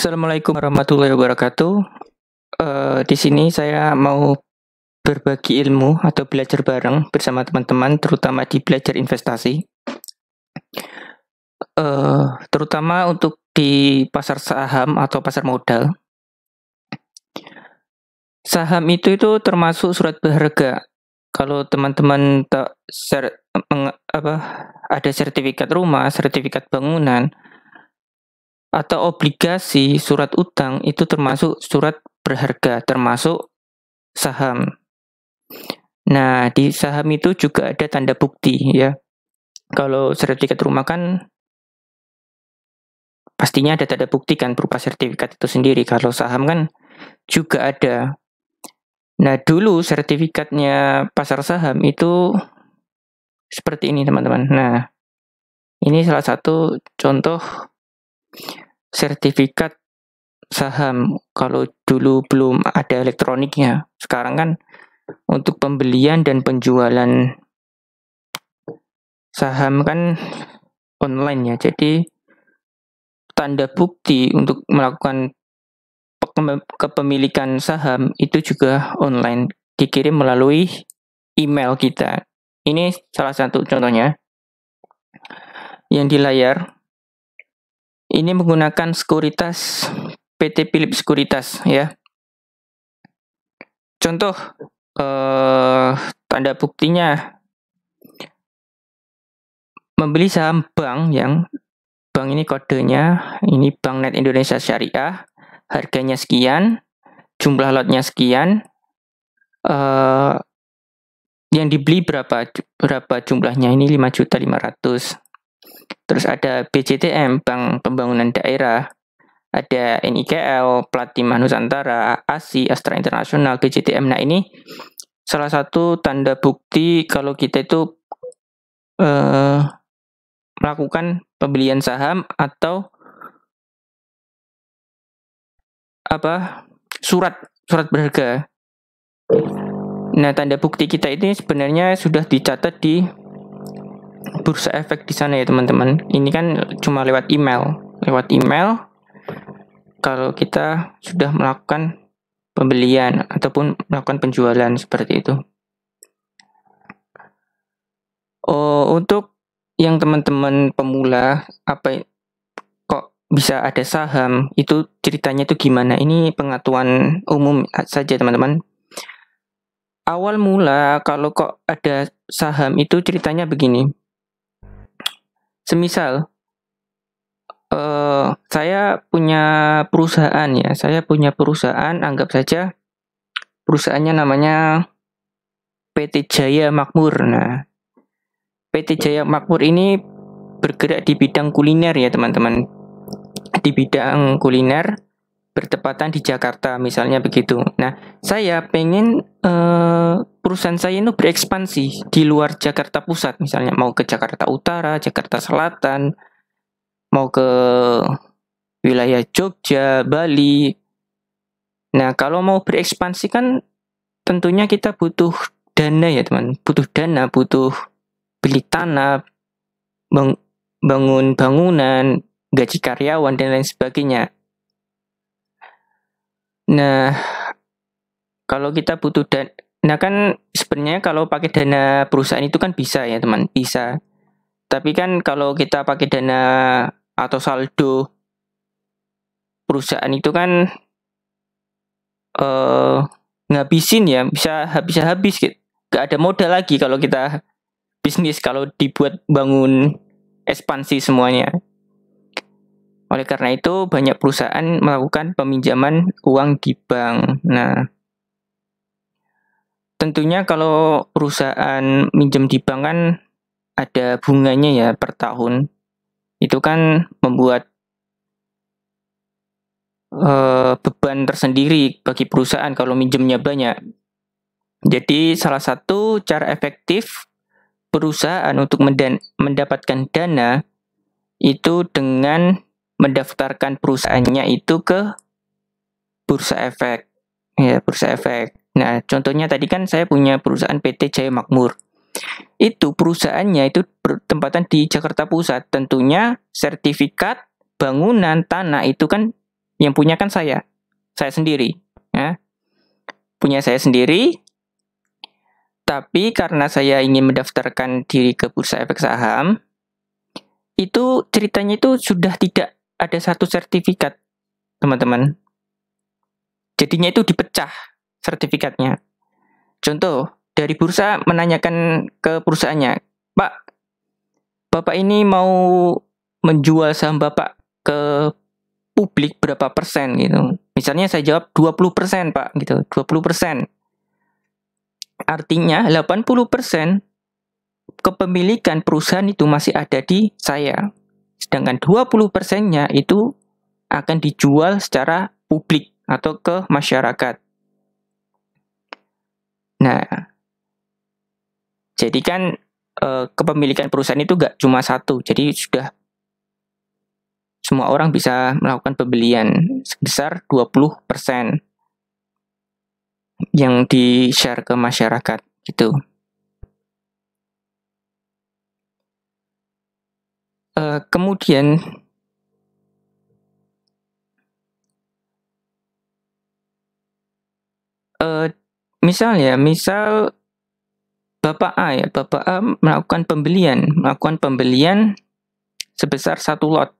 Assalamualaikum warahmatullahi wabarakatuh. Di sini saya mau berbagi ilmu atau belajar bareng bersama teman-teman, terutama di belajar investasi. Terutama untuk di pasar saham atau pasar modal. Saham itu termasuk surat berharga. Kalau teman-teman ada sertifikat rumah, sertifikat bangunan, atau obligasi, surat utang itu termasuk surat berharga, termasuk saham. Nah, di saham itu juga ada tanda bukti ya. Kalau sertifikat rumah kan pastinya ada tanda bukti kan berupa sertifikat itu sendiri. Kalau saham kan juga ada. Nah, dulu sertifikatnya pasar saham itu seperti ini, teman-teman. Nah, ini salah satu contoh sertifikat saham. Kalau dulu belum ada elektroniknya. Sekarang kan untuk pembelian dan penjualan saham kan online ya. Jadi tanda bukti untuk melakukan kepemilikan saham itu juga online, dikirim melalui email kita. Ini salah satu contohnya. Yang di layar ini menggunakan sekuritas PT Philips Sekuritas ya. Contoh tanda buktinya membeli saham bank yang bank ini kodenya, ini Bank Net Indonesia Syariah, harganya sekian, jumlah lotnya sekian, yang dibeli berapa jumlahnya, ini 5.500.000. Terus ada BCTM, Bank Pembangunan Daerah, ada NIKL, Plat Timah Nusantara, ASI, Astra Internasional, BCTM. Nah, ini salah satu tanda bukti kalau kita itu melakukan pembelian saham atau surat berharga. Nah, tanda bukti kita ini sebenarnya sudah dicatat di Bursa Efek di sana ya, teman-teman. Ini kan cuma lewat email. Kalau kita sudah melakukan pembelian ataupun melakukan penjualan seperti itu. Untuk yang teman-teman pemula, kok bisa ada saham, itu ceritanya itu gimana? Ini pengetahuan umum saja, teman-teman. Awal mula kalau kok ada saham itu ceritanya begini. Semisal saya punya perusahaan ya, anggap saja perusahaannya namanya PT Jaya Makmur. Nah, PT Jaya Makmur ini bergerak di bidang kuliner ya, teman-teman. Di bidang kuliner, bertepatan di Jakarta misalnya begitu. Nah, saya pengen perusahaan saya itu berekspansi di luar Jakarta Pusat, misalnya mau ke Jakarta Utara, Jakarta Selatan, mau ke wilayah Jogja, Bali. Nah, kalau mau berekspansi kan tentunya kita butuh dana ya, teman. Butuh beli tanah, bangun bangunan, gaji karyawan dan lain sebagainya. Nah, kalau kita butuh nah kan sebenarnya kalau pakai dana perusahaan itu kan bisa ya, teman, bisa. Tapi kan kalau kita pakai dana atau saldo perusahaan itu kan ngabisin ya, bisa habis gitu. Gak ada modal lagi kalau kita bisnis, kalau dibuat bangun ekspansi semuanya. Oleh karena itu banyak perusahaan melakukan peminjaman uang di bank. Nah, tentunya kalau perusahaan minjem di bank kan ada bunganya ya per tahun. Itu kan membuat beban tersendiri bagi perusahaan kalau minjemnya banyak. Jadi salah satu cara efektif perusahaan untuk mendapatkan dana itu dengan mendaftarkan perusahaannya itu ke Bursa Efek. Ya, Bursa Efek. Nah, contohnya tadi kan saya punya perusahaan PT Jaya Makmur. Itu perusahaannya itu bertempatan di Jakarta Pusat. Tentunya sertifikat bangunan tanah itu kan Yang punya kan saya sendiri, ya. Punya saya sendiri, tapi karena saya ingin mendaftarkan diri ke Bursa Efek Saham, itu ceritanya itu sudah tidak ada satu sertifikat, teman-teman. Jadinya itu dipecah sertifikatnya. Contoh, dari bursa menanyakan ke perusahaannya, Pak, Bapak ini mau menjual saham Bapak ke publik berapa persen gitu. Misalnya saya jawab 20% Pak gitu, 20%. Artinya 80% kepemilikan perusahaan itu masih ada di saya. Sedangkan 20%-nya itu akan dijual secara publik atau ke masyarakat. Nah, jadi kan kepemilikan perusahaan itu gak cuma satu, jadi sudah semua orang bisa melakukan pembelian sebesar 20% yang di-share ke masyarakat gitu. Kemudian misal Bapak A melakukan pembelian sebesar satu lot.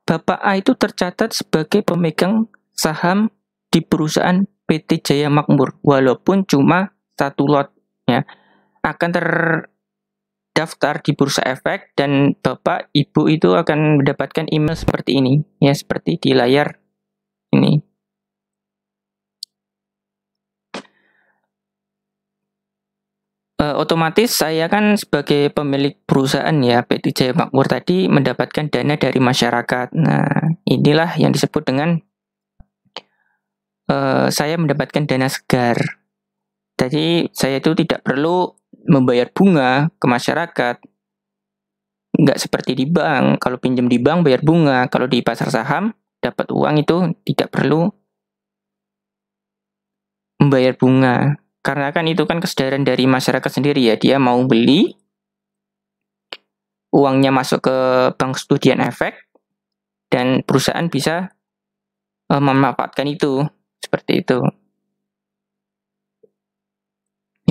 Bapak A itu tercatat sebagai pemegang saham di perusahaan PT Jaya Makmur, walaupun cuma satu lot, ya. Akan terdaftar di Bursa Efek dan Bapak Ibu itu akan mendapatkan email seperti ini, ya, seperti di layar ini. Otomatis saya kan sebagai pemilik perusahaan, ya, PT Jaya Makmur tadi mendapatkan dana dari masyarakat. Nah, inilah yang disebut dengan saya mendapatkan dana segar. Jadi saya itu tidak perlu membayar bunga ke masyarakat. Nggak seperti di bank. Kalau pinjam di bank bayar bunga. Kalau di pasar saham dapat uang itu tidak perlu membayar bunga. Karena kan itu kan kesadaran dari masyarakat sendiri, ya. Dia mau beli, uangnya masuk ke bank studian efek, dan perusahaan bisa memanfaatkan itu. Seperti itu.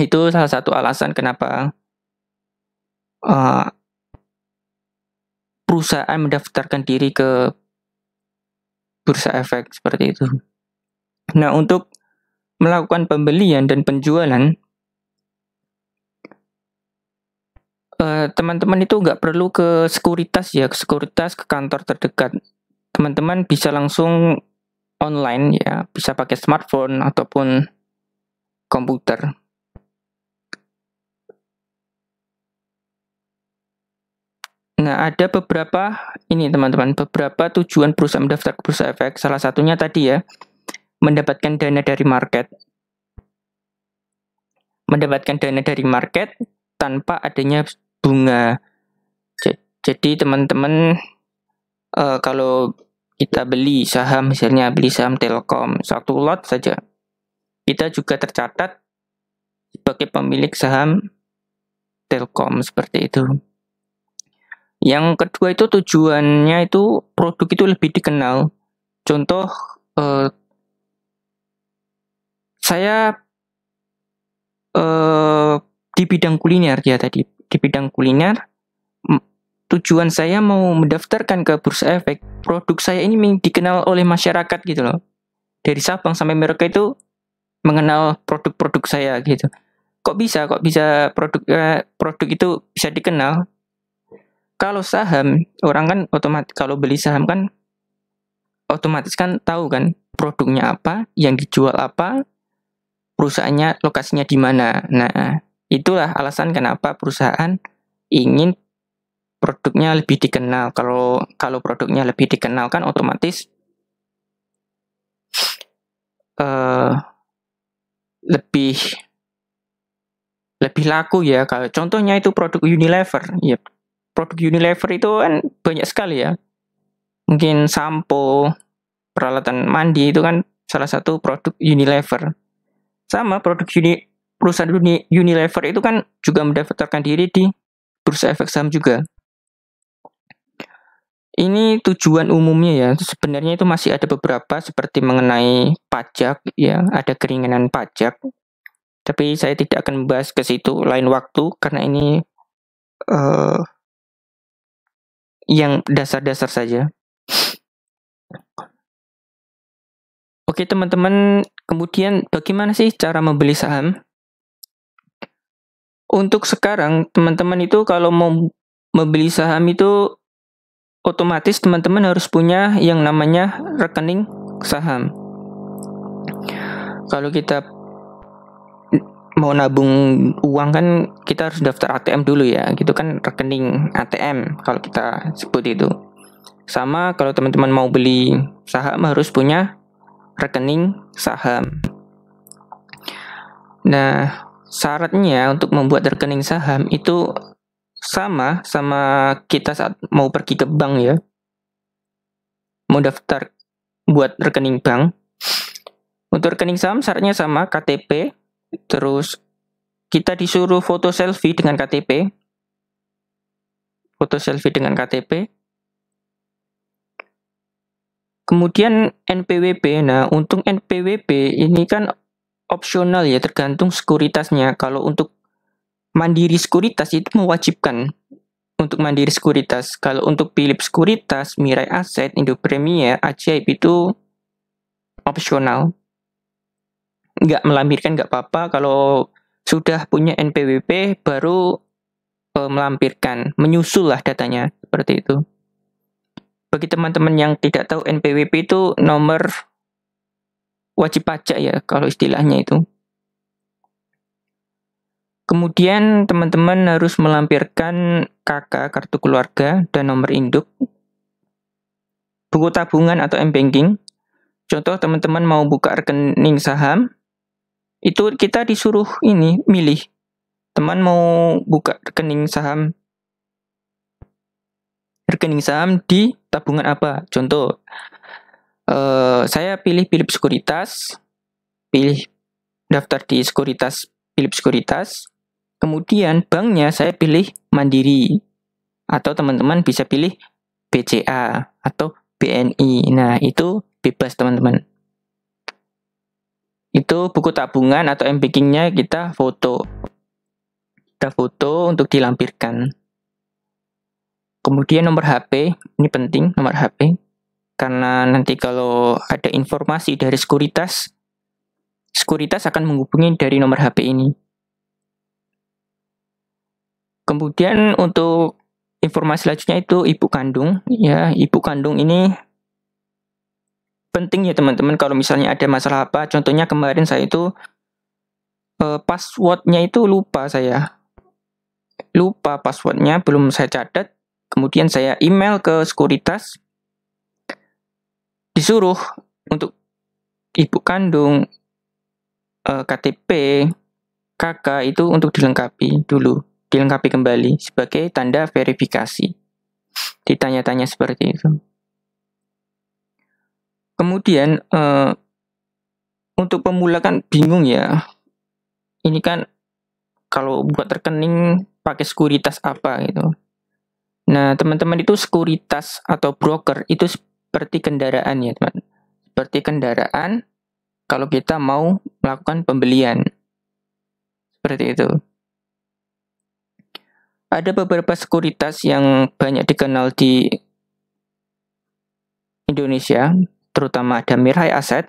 Itu salah satu alasan kenapa perusahaan mendaftarkan diri ke Bursa Efek, seperti itu. Nah, untuk melakukan pembelian dan penjualan, teman-teman itu nggak perlu ke sekuritas, ya, ke kantor terdekat. Teman-teman bisa langsung online, ya, bisa pakai smartphone ataupun komputer. Nah, ada beberapa tujuan perusahaan mendaftar ke Bursa Efek. Salah satunya tadi, ya, mendapatkan dana dari market. Mendapatkan dana dari market tanpa adanya bunga. Jadi teman-teman, kalau kita beli saham, misalnya beli saham Telkom, satu lot saja, kita juga tercatat sebagai pemilik saham Telkom, seperti itu. Yang kedua itu tujuannya itu produk itu lebih dikenal. Contoh, saya di bidang kuliner, ya, tadi di bidang kuliner, tujuan saya mau mendaftarkan ke Bursa Efek, produk saya ini dikenal oleh masyarakat gitu loh. Dari Sabang sampai Merauke itu mengenal produk-produk saya gitu. Kok bisa produk itu bisa dikenal? Kalau saham, orang kan otomatis kalau beli saham kan otomatis kan tahu kan produknya apa, yang dijual apa, perusahaannya lokasinya di mana. Nah, itulah alasan kenapa perusahaan ingin produknya lebih dikenal. Kalau produknya lebih dikenal kan otomatis lebih laku, ya. Kalau contohnya itu produk Unilever, ya. Produk Unilever itu kan banyak sekali, ya. Mungkin sampo, peralatan mandi itu kan salah satu produk Unilever. Sama perusahaan Unilever itu kan juga mendaftarkan diri di Bursa Efek Saham juga. Ini tujuan umumnya ya. Sebenarnya itu masih ada beberapa seperti mengenai pajak ya, ada keringanan pajak. Tapi saya tidak akan membahas ke situ lain waktu karena ini uh, yang dasar-dasar saja. Oke teman-teman, kemudian bagaimana sih cara membeli saham? Untuk sekarang teman-teman itu kalau mau membeli saham itu otomatis teman-teman harus punya yang namanya rekening saham. Kalau kita mau nabung uang kan kita harus daftar ATM dulu ya, gitu kan, rekening ATM kalau kita sebut itu. Sama kalau teman-teman mau beli saham harus punya rekening saham. Nah, syaratnya untuk membuat rekening saham itu sama kita saat mau pergi ke bank ya. Mau daftar buat rekening bank. Untuk rekening saham syaratnya sama, KTP, terus kita disuruh foto selfie dengan KTP. Foto selfie dengan KTP. Kemudian NPWP. Nah, untuk NPWP ini kan opsional ya, tergantung sekuritasnya. Kalau untuk Mandiri Sekuritas itu mewajibkan untuk Mandiri Sekuritas. Kalau untuk Philip Sekuritas, Mirai Aset, Indo Premier, Ajaib itu opsional. Nggak melampirkan nggak apa-apa. Kalau sudah punya NPWP baru melampirkan, menyusul lah datanya seperti itu. Bagi teman-teman yang tidak tahu, NPWP itu nomor wajib pajak ya kalau istilahnya itu. Kemudian teman-teman harus melampirkan KK, kartu keluarga, dan nomor induk, buku tabungan atau M-Banking. Contoh teman-teman mau buka rekening saham, itu kita disuruh ini milih. Teman mau buka rekening saham di tabungan apa? Contoh, saya pilih Philip Sekuritas, pilih daftar di Sekuritas, Philip Sekuritas. Kemudian banknya saya pilih Mandiri, atau teman-teman bisa pilih BCA atau BNI. Nah, itu bebas teman-teman. Itu buku tabungan atau M-Bankingnya kita foto. Kita foto untuk dilampirkan. Kemudian nomor HP, ini penting nomor HP. Karena nanti kalau ada informasi dari sekuritas akan menghubungi dari nomor HP ini. Kemudian untuk informasi selanjutnya itu ibu kandung. Ya, ibu kandung ini penting ya teman-teman kalau misalnya ada masalah apa. Contohnya kemarin saya itu passwordnya itu lupa saya. Lupa passwordnya, belum saya catat. Kemudian saya email ke sekuritas, disuruh untuk ibu kandung, KTP, KK itu untuk dilengkapi dulu, dilengkapi kembali sebagai tanda verifikasi. Ditanya-tanya seperti itu. Kemudian untuk pemula kan bingung ya. Ini kan kalau buat rekening pakai sekuritas apa gitu. Nah, teman-teman itu sekuritas atau broker itu seperti kendaraan ya, teman. Seperti kendaraan kalau kita mau melakukan pembelian. Seperti itu. Ada beberapa sekuritas yang banyak dikenal di Indonesia, terutama ada Mirai Aset,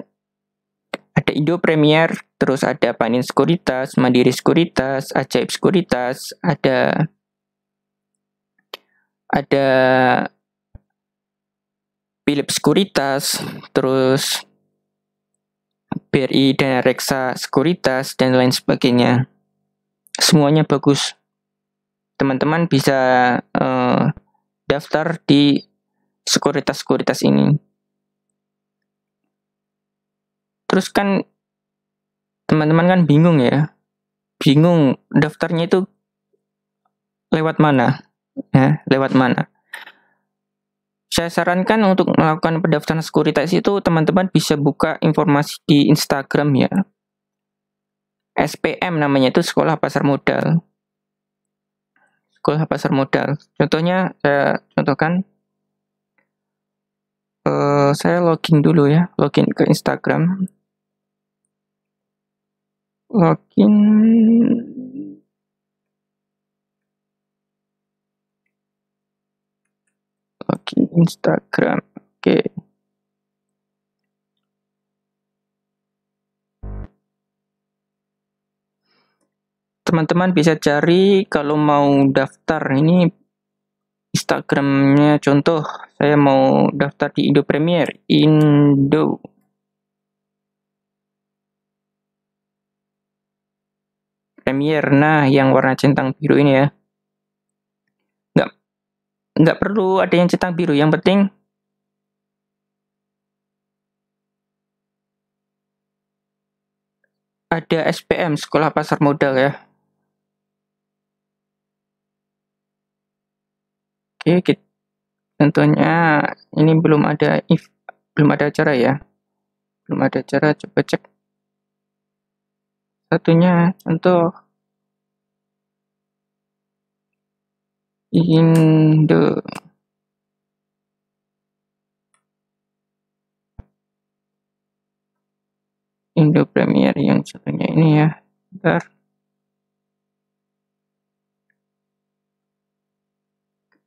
ada Indo Premier, terus ada Panin Sekuritas, Mandiri Sekuritas, Ajaib Sekuritas, ada Philip Sekuritas, terus BRI dan Reksa Sekuritas, dan lain sebagainya. Semuanya bagus. Teman-teman bisa daftar di sekuritas-sekuritas ini. Terus kan teman-teman kan bingung ya. Bingung daftarnya itu lewat mana? Ya, lewat mana? Saya sarankan untuk melakukan pendaftaran sekuritas itu teman-teman bisa buka informasi di Instagram ya. SPM namanya itu Sekolah Pasar Modal. Sekolah Pasar Modal. Contohnya saya contohkan Saya login dulu ya, login ke Instagram. Login Instagram. Oke. Teman-teman bisa cari kalau mau daftar ini Instagramnya, contoh saya mau daftar di Indo Premier, Indo Premier. Nah, yang warna centang biru ini ya. Nggak perlu ada yang centang biru, yang penting ada SPM, Sekolah Pasar Modal ya. Oke, tentunya ini belum ada acara ya. Belum ada acara, coba cek satunya, contoh Indo Premier yang satunya ini ya. Bentar.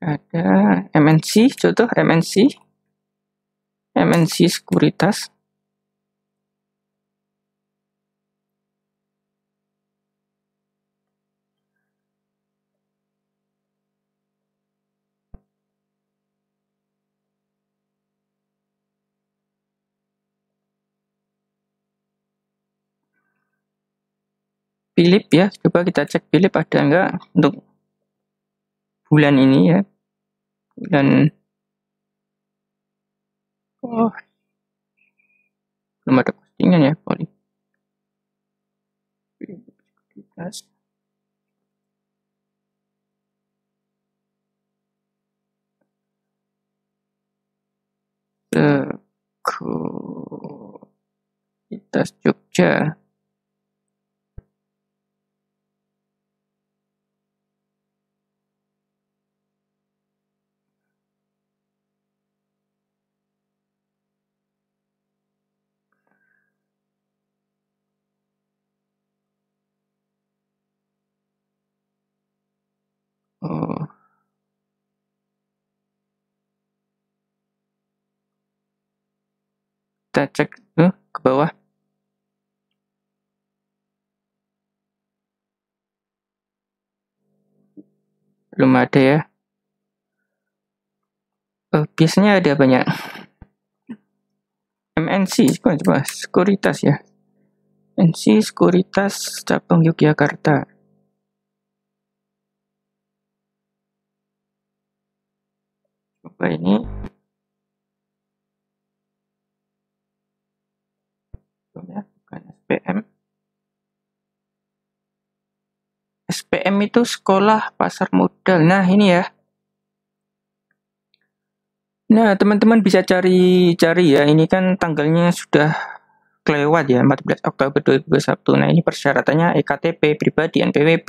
Ada MNC, contoh MNC Sekuritas. Philip ya, coba kita cek Philip ada enggak untuk bulan ini ya. Bulan belum ada postingan ya, Sekuritas. Sekuritas Jogja. Oh, kita cek ke bawah. Belum ada ya. Biasanya ada banyak. MNC, coba Sekuritas ya. MNC Sekuritas cabang Yogyakarta. Coba ini. Bukan SPM. SPM itu Sekolah Pasar Modal. Nah, ini ya. Nah, teman-teman bisa cari ya. Ini kan tanggalnya sudah kelewat ya, 14 Oktober 2021. Nah, ini persyaratannya EKTP, pribadi, NPWP.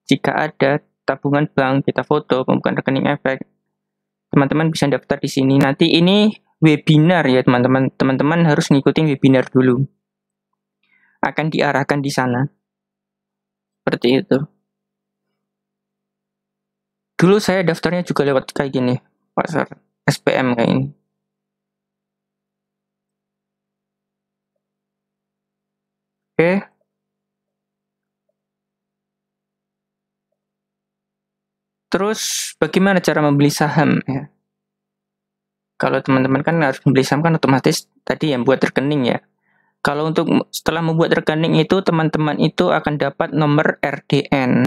Jika ada tabungan bank, kita foto, pembukaan rekening efek. Teman-teman bisa daftar di sini. Nanti ini webinar ya, teman-teman. Teman-teman harus ngikutin webinar dulu. Akan diarahkan di sana. Seperti itu. Dulu saya daftarnya juga lewat kayak gini, pasar SPM kayak ini. Oke. Terus bagaimana cara membeli saham ya? Kalau teman-teman kan harus membeli saham kan otomatis tadi yang buat rekening ya. Kalau untuk setelah membuat rekening itu teman-teman itu akan dapat nomor RDN.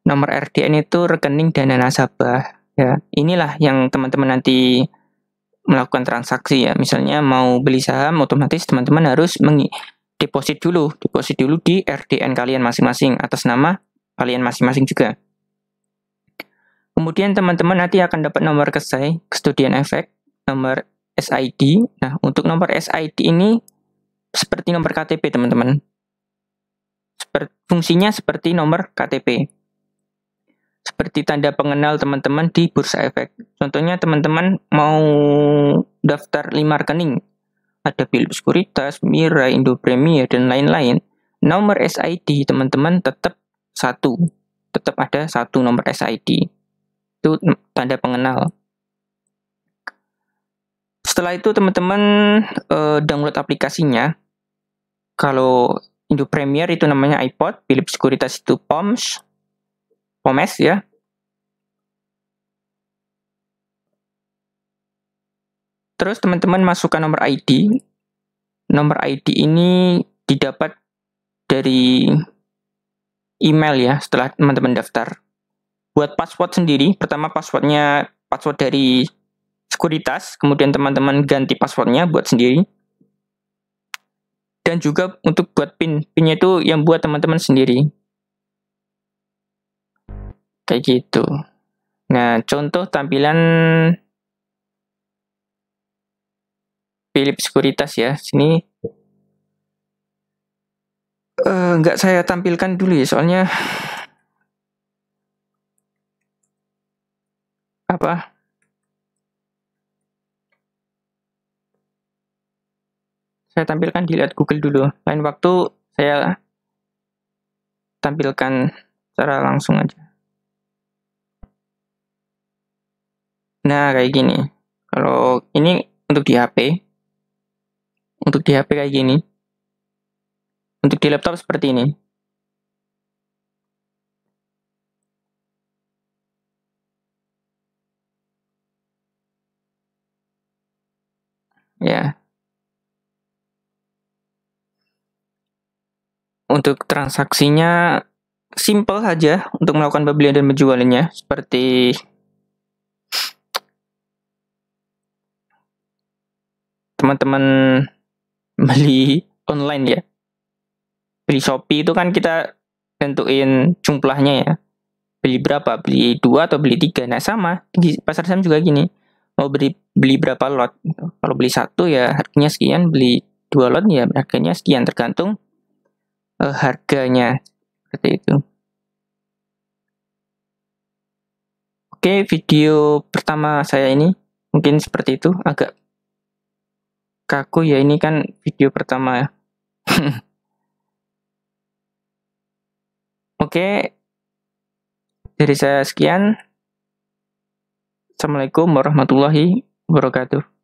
Nomor RDN itu rekening dana nasabah ya. Inilah yang teman-teman nanti melakukan transaksi ya. Misalnya mau beli saham, otomatis teman-teman harus deposit dulu di RDN kalian masing-masing atas nama kalian masing-masing juga. Kemudian teman-teman nanti akan dapat nomor custodian efek, nomor SID. Nah, untuk nomor SID ini seperti nomor KTP, teman-teman. Fungsinya seperti nomor KTP. seperti tanda pengenal teman-teman di Bursa Efek. Contohnya teman-teman mau daftar 5 rekening, ada Philips Sekuritas, Mira, Indo Premier, dan lain-lain. Nomor SID teman-teman tetap ada satu nomor SID. Itu tanda pengenal. Setelah itu teman-teman download aplikasinya. Kalau Indo Premier itu namanya iPod, Philips Sekuritas itu POMS ya. Terus teman-teman masukkan nomor ID. Nomor ID ini didapat dari email ya setelah teman-teman daftar. Buat password sendiri, pertama passwordnya password dari sekuritas, kemudian teman-teman ganti passwordnya buat sendiri. Dan juga untuk buat PIN-nya itu yang buat teman-teman sendiri. Kayak gitu. Nah, contoh tampilan Philips Sekuritas ya. Sini nggak saya tampilkan dulu ya, soalnya apa? Saya tampilkan dilihat Google dulu. Lain waktu saya tampilkan secara langsung aja. Nah, kayak gini. Kalau ini untuk di HP. Untuk di HP kayak gini. Untuk di laptop seperti ini. Ya. Untuk transaksinya simple saja untuk melakukan pembelian dan penjualannya, seperti teman-teman beli online ya. Beli Shopee itu kan kita tentuin jumlahnya ya. Beli berapa? Beli 2 atau beli 3. Nah, sama di pasar saham juga gini. Mau beli berapa lot gitu. Kalau beli 1 ya harganya sekian, beli 2 lot ya harganya sekian, tergantung harganya. Seperti itu. Oke, video pertama saya ini mungkin seperti itu, agak kaku ya, ini kan video pertama ya. Oke, dari saya sekian. Assalamualaikum warahmatullahi wabarakatuh.